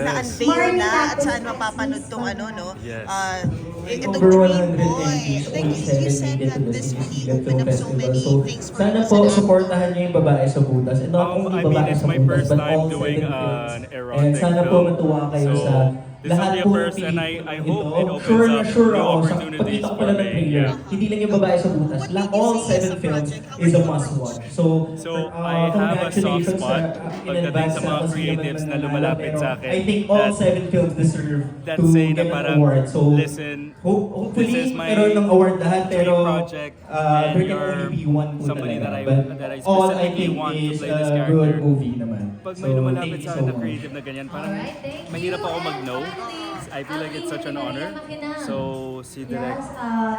na-unveil na at saan mapapanood tong ano, no? Yes. Itong Over Dream 100 Boy. entries, Like, only you 7 said made it that to the this really Sigat opened up so Festival. many So, things for you sana as po, an actor. supportahan niyo yung babae sa butas. And not only I mean, babae it's sa my butas, first but time all doing 7 films. an And erotic sana po film. matuwa kayo So, sa this will lahat be a po ng first, and I pelikulang hope ito. it opens up Sure new ako, sa opportunities pagkita ko for pala ng me. trailer, Yeah. hindi lang yung babae sa butas. What did you All see as 7 a films project? How is were a you must approached? watch. So, I have a soft congratulations spot in pagdating advance sa mga kasi creatives na naman lumalapit pero sa akin. I think all 7 films deserve That to say na get an parang, award. So, listen, hopefully, this is my meron ng award lahat, dream pero project, and there can you're only be one po somebody talaga. that I All I specifically think want to is play this a character. good movie naman. Pag So, may lumalapit thank you sa so akin na much. creative na ganyan, parang Alright, thank you. mahirap ako And mag-no. finally, I feel like it's such an honor. Makinang. So, si Direk Yes,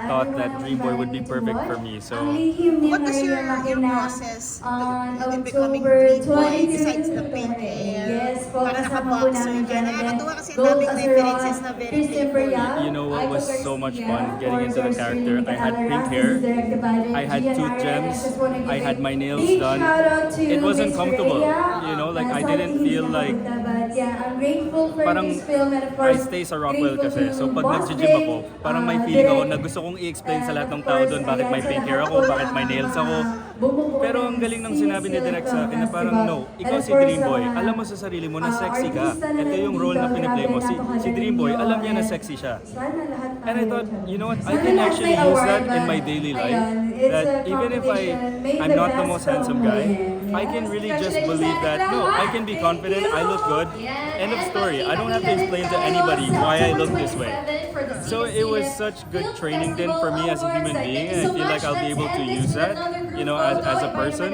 thought that everyone Dream Boy would be invited perfect to for watch. me. So, Ang lihim ni What was Maria your Makinang process on in becoming October Dream Boy 22 besides the to pink 28. hair? Yes po, Para kasama po nakaboxer namin ka. dyan. And then, Nakakatuwa kasi ang Gold daming Azeron, references na very Christopher playful. Yap, You know what Aiko was so much Garcia, fun getting into the Forrest character? Really, I had Alvarez, pink this hair, is directed by I had Gian tooth Arias. gems, Just wanna give I had a my nails big done. shout out to It wasn't Miss comfortable, Rhea. you know, like I Sabi didn't hindi feel siya like napunta, but yeah, I'm grateful for parang this film and of I course, stay sa Rockwell grateful kasi. to So pag Boss nag-gym ako, Jay, parang may feeling ako Direk, na gusto kong i-explain sa lahat ng and tao of doon course, bakit may ayan, pink sa hair lahat ako, po bakit ng may nails ako. bumubuo Pero ng ang galing ng sinabi ni Direk sa akin na parang no, ikaw And of si course, Dream Boy, sa mga, alam mo sa sarili mo na sexy ka. artista na Ito yung role na nandito, piniplay mo. Si napakagaling Dream Boy, nyo, alam niya na and sexy siya. sana lahat And I thought, tayo you know what, I Sana can lahat actually may use award, that in but my daily life. ayun, it's That a even if competition. May I'm the not the best most handsome film guy, win. I can Yes, really just congratulations, believe that, no, I can be Thank confident, you. I look good. Yan. End of And story. I don't have to makikita explain din to tayo anybody sa why I October look this way. 27 for the So it was Cine such good Film training din for me as a human Festival being, Awards. and I feel like I'll be able to use that, you know, as a person.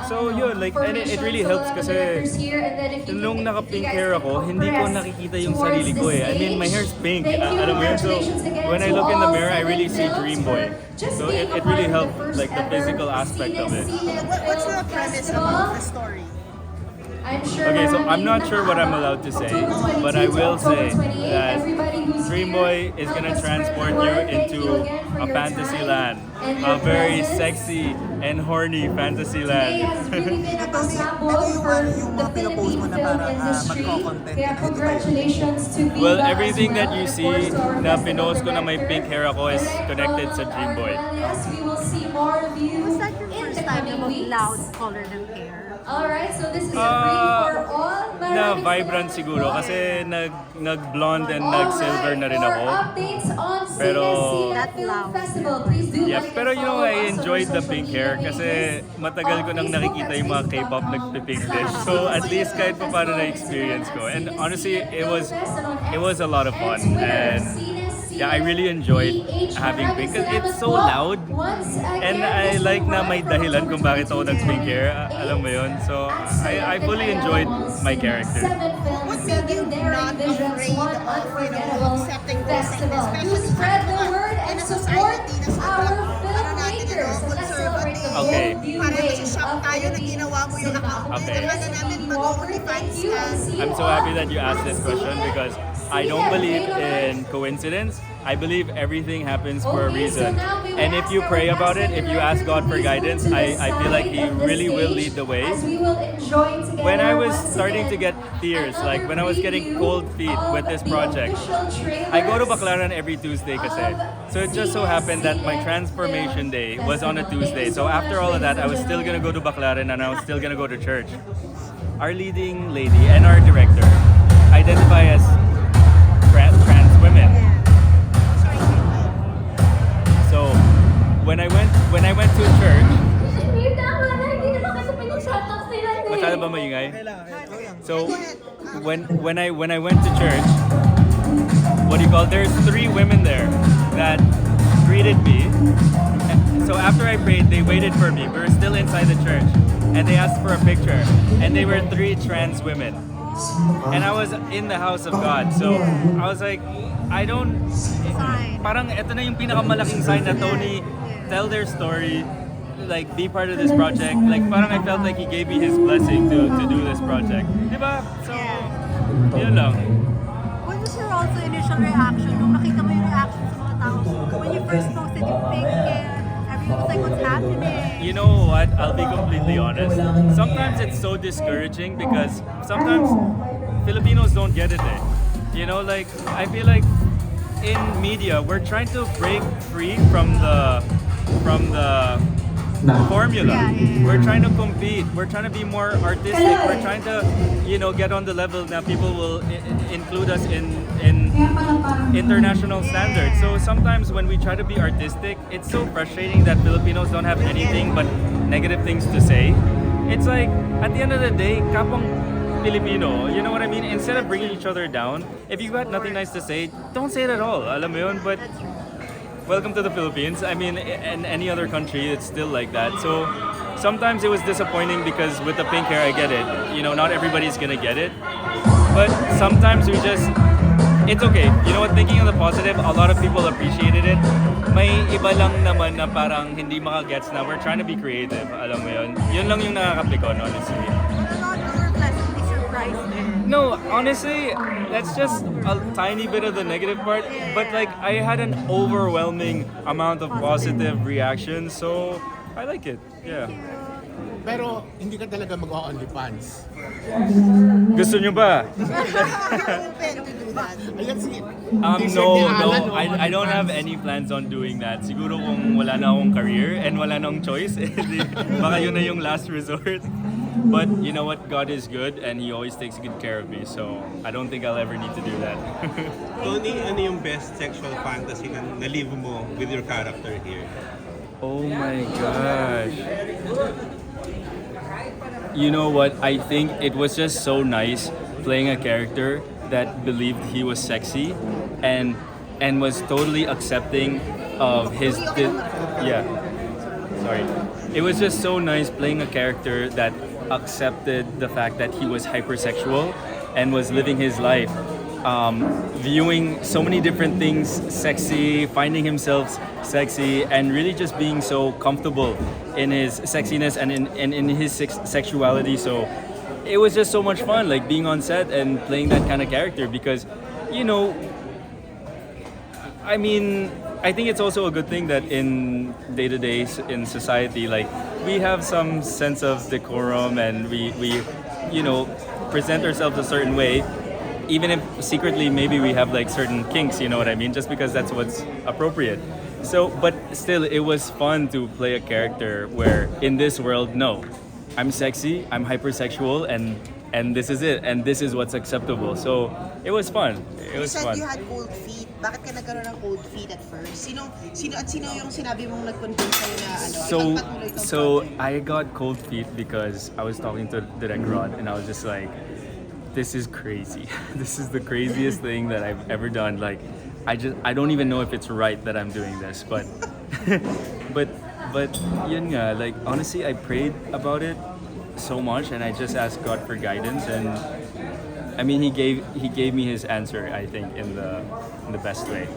So yun, like, and it really helps kasi nung naka-pink hair ako, hindi ko nakikita yung sarili ko eh. I mean, my hair's pink, alam mo yun? So when I look in the mirror, I really see Dream Boy. So it really helped, like, the physical aspect of it. What's the premise about the story? Okay, so I'm not sure what I'm allowed to say, but I will say that Dream Boy is gonna transport you into a fantasy land, a very sexy and horny fantasy land. Ito yung mga pinopost mo na parang magko-content Kaya na, di ba? congratulations to Viva Well, as everything well, that you and of see course to our na festival pinost ko na may director. pink hair ako is connected sa Dream Boy. Yes, we will see more of you Was that your in first the time na coming weeks. mag-loud color ng hair? Alright, so this is a free for all. Na Maraming vibrant salamat siguro po. kasi nag-blonde and nag-silver na rin For ako. updates on Pero- Cine That Film loud. Festival, please do Yeah, like and pero you know, follow I us on enjoyed our the social pink media hair kasi pages. matagal ko On nang Facebook, nakikita yung mga that's K-pop facebook.com. nagpipink dish. So at least kahit pa paano na-experience ko. And honestly, it was a lot of fun. And yeah, I really enjoyed having pink because it's so loud. And I like na may dahilan kung bakit ako nag-pink hair. Alam mo yun? So I fully enjoyed my character. What made you not afraid of, accepting those things, especially You spread the sa- word in and a support society na our sobrang, ano natin, filmmakers. And let's celebrate the Okay. bold new Parang wave nasa-shock of tayo na Philippine ginawa mo yung cinema. account. Okay. Akala namin mag-OnlyFans Thank you ka. and see you I'm so all happy that you asked this question because I don't believe in coincidence. I believe everything happens for a Okay, so reason. now we will And if you ask pray our about it, if you ask God for please move guidance, to the I feel like side He of the really will stage lead the way. as we will enjoy together When I was once starting to again get tears, like when I was getting another cold feet preview with this of the project, official I go to trailers Baclaran every Tuesday kasi. So it just so happened that my transformation day was on a Tuesday. So after all of that, I was still gonna go to Baclaran and I was still gonna go to church. Our leading lady and our director identify as trans women. So when I went to church, Wait, tama na, hindi naman kasi pinag-shoutout nila eh. masyado ba maingay? So when I went to church, what do you call? There's 3 women there that greeted me. So after I prayed, they waited for me. We were still inside the church, and they asked for a picture. And they were 3 trans women, and I was in the house of God. So I was like, I don't. Parang ito na yung pinakamalaking sign na Tony tell their story. Like be part of this project. Like parang I felt like he gave me his blessing to do this project. Diba? So yun lang. What was your also initial reaction nung nakita mo yung reaction sa mga tao? When you first posted yung pink hair, everyone was like, what's happening? You know what? I'll be completely honest. Sometimes it's so discouraging because sometimes Filipinos don't get it. You know, like I feel like in media we're trying to break free from the formula. Yeah, yeah. We're trying to compete. We're trying to be more artistic. We're trying to, you know, get on the level that people will include us in international standards. So sometimes when we try to be artistic, it's so frustrating that Filipinos don't have anything but negative things to say. It's like at the end of the day, kapong Filipino, you know what I mean? Instead of bringing each other down, if you got nothing nice to say, don't say it at all. Alam mo yun? But welcome to the Philippines. I mean, in any other country, it's still like that. So sometimes it was disappointing because with the pink hair, I get it. You know, not everybody's gonna get it. But sometimes it's okay. You know what? Thinking of the positive, a lot of people appreciated it. May iba lang naman na parang hindi makagets na we're trying to be creative. Alam mo yun? Yun lang yung nakakaplikon, honestly. Not or pleasantly surprised. No, honestly, that's just a tiny bit of the negative part. But like, I had an overwhelming amount of positive reactions, so I like it. Yeah. Pero hindi ka talaga mag-OnlyFans. Gusto nyo ba? Open to do that. Ayan si No, I don't have any plans on doing that. Siguro kung wala na akong career and wala na akong choice, baka yun na yung last resort. But you know what? God is good and He always takes good care of me. So I don't think I'll ever need to do that. Tony, ano yung best sexual fantasy na nalive mo with your character here? Oh my gosh. You know what? I think it was just so nice playing a character that believed he was sexy and was totally accepting of his yeah. Sorry. It was just so nice playing a character that accepted the fact that he was hypersexual and was living his life viewing so many different things sexy, finding himself sexy, and really just being so comfortable in his sexiness and in his sexuality. So it was just so much fun, like being on set and playing that kind of character because, you know, I mean, I think it's also a good thing that in day-to-day in society, like we have some sense of decorum and we you know, present ourselves a certain way. Even if secretly maybe we have like certain kinks, you know what I mean? Just because that's what's appropriate. So, but still, it was fun to play a character where in this world, no, I'm sexy, I'm hypersexual, and this is it, and this is what's acceptable. So, it was fun. It was You said fun. you had cold feet. Bakit ka nagkaroon ng cold feet at first? Sino yung sinabi mong nag-convince sa'yo na ipagpatuloy tong So project? I got cold feet because I was talking to Direct Rod, and I was just like, this is crazy. This is the craziest thing that I've ever done. Like, I don't even know if it's right that I'm doing this, but but yun nga, like honestly, I prayed about it so much, and I just asked God for guidance, and I mean, He gave me His answer. I think in the best way.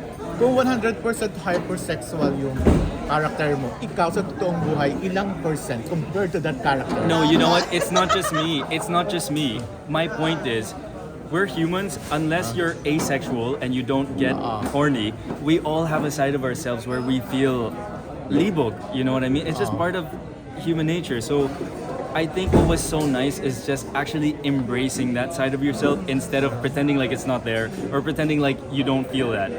Kung 100% hypersexual yung character mo, ikaw sa totoong buhay, ilang percent compared to that character? No, you know what? It's not just me. It's not just me. My point is, we're humans. Unless you're asexual and you don't get horny, we all have a side of ourselves where we feel libog. You know what I mean? It's just part of human nature. So I think what was so nice is just actually embracing that side of yourself instead of pretending like it's not there or pretending like you don't feel that.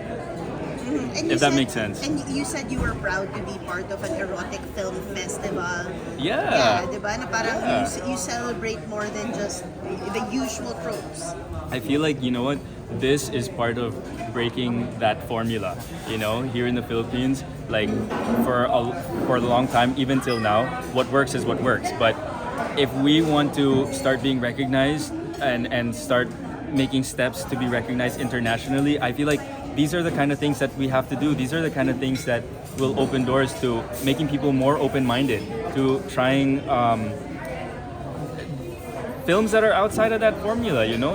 And if that makes sense. And you said you were proud to be part of an erotic film festival. Yeah. Yeah, diba? Na parang you celebrate more than just the usual tropes. I feel like, you know what, this is part of breaking that formula. You know, here in the Philippines, like for a long time, even till now, what works is what works. But if we want to start being recognized and start making steps to be recognized internationally, I feel like these are the kind of things that we have to do. These are the kind of things that will open doors to making people more open-minded, to trying films that are outside of that formula, you know?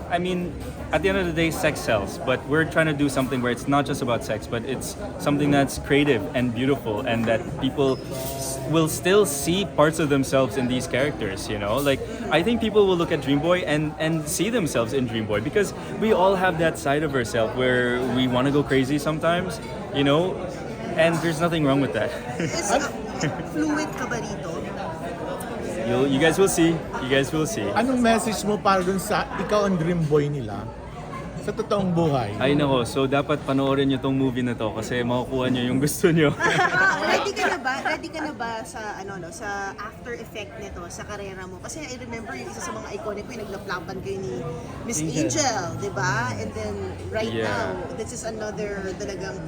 I mean, at the end of the day, sex sells, but we're trying to do something where it's not just about sex, but it's something that's creative and beautiful and that people will still see parts of themselves in these characters, you know? Like, I think people will look at Dream Boy and see themselves in Dream Boy because we all have that side of ourselves where we want to go crazy sometimes, you know? And there's nothing wrong with that. Is fluid ka ba rito? You guys will see. You guys will see. Anong message mo para dun sa ikaw ang dream boy nila? Sa totoong buhay. Ay nako, so dapat panoorin nyo tong movie na to kasi makukuha nyo yung gusto nyo. Ready ka na ba? Ready ka na ba sa sa after effect nito sa karera mo? Kasi I remember yung isa sa mga iconic ko yung naglaplapan kayo ni Miss Angel, 'di ba? And then right Yeah. now, this is another talagang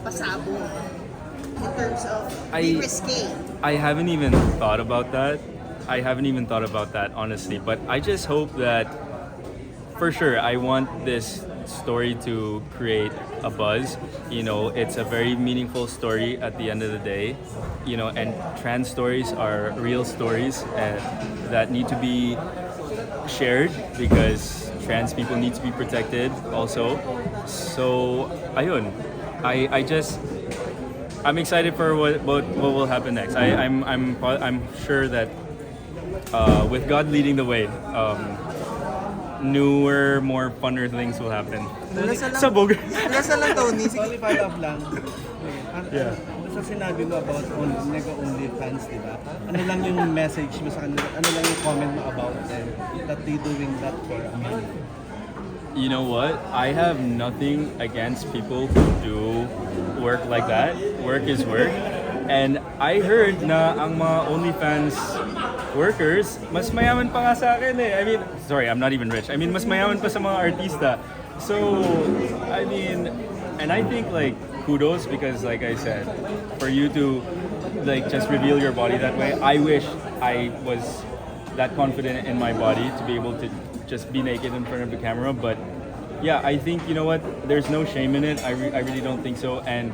pasabog in terms of I- being risque. I haven't even thought about that. Honestly. But I just hope that, for sure, I want this story to create a buzz. You know, it's a very meaningful story at the end of the day. You know, and trans stories are real stories that need to be shared because trans people need to be protected also. So, ayun. I'm excited for what will happen next. I'm sure that with God leading the way, newer, more funner things will happen. Sabog. Nasa lang, Tony. Sige, Follow up lang. Yeah. Sa sinabi mo about nega-only fans, di ba? Ano lang yung message mo sa kanila? Ano lang yung comment mo about them? That they doing that for money? You know what? I have nothing against people who do work like that. Work is work. And I heard na ang mga OnlyFans workers, mas mayaman pa nga sa akin eh. I mean, sorry, I'm not even rich. I mean, mas mayaman pa sa mga artista. So, I mean, and I think like kudos because like I said, for you to like just reveal your body that way, I wish I was that confident in my body to be able to just be naked in front of the camera. But yeah, I think, you know what, there's no shame in it. I really don't think so. And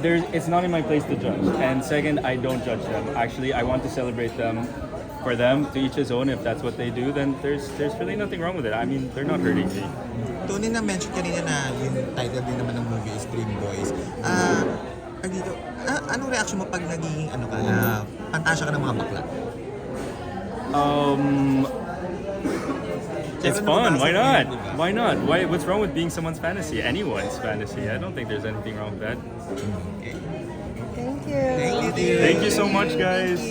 it's not in my place to judge. And second, I don't judge them. Actually, I want to celebrate them. For them, to each his own. If that's what they do, then there's really nothing wrong with it. I mean, they're not hurting me. Tony, na-mention kanina na yung title din naman ng movie is Dream Boys. Dito, anong reaction mo pag naging, pantasya ka ng mga bakla? It's fun. Why not? Why not? What's wrong with being someone's fantasy? Anyone's fantasy. I don't think there's anything wrong with that. Thank you. Thank you. Thank you so much, guys.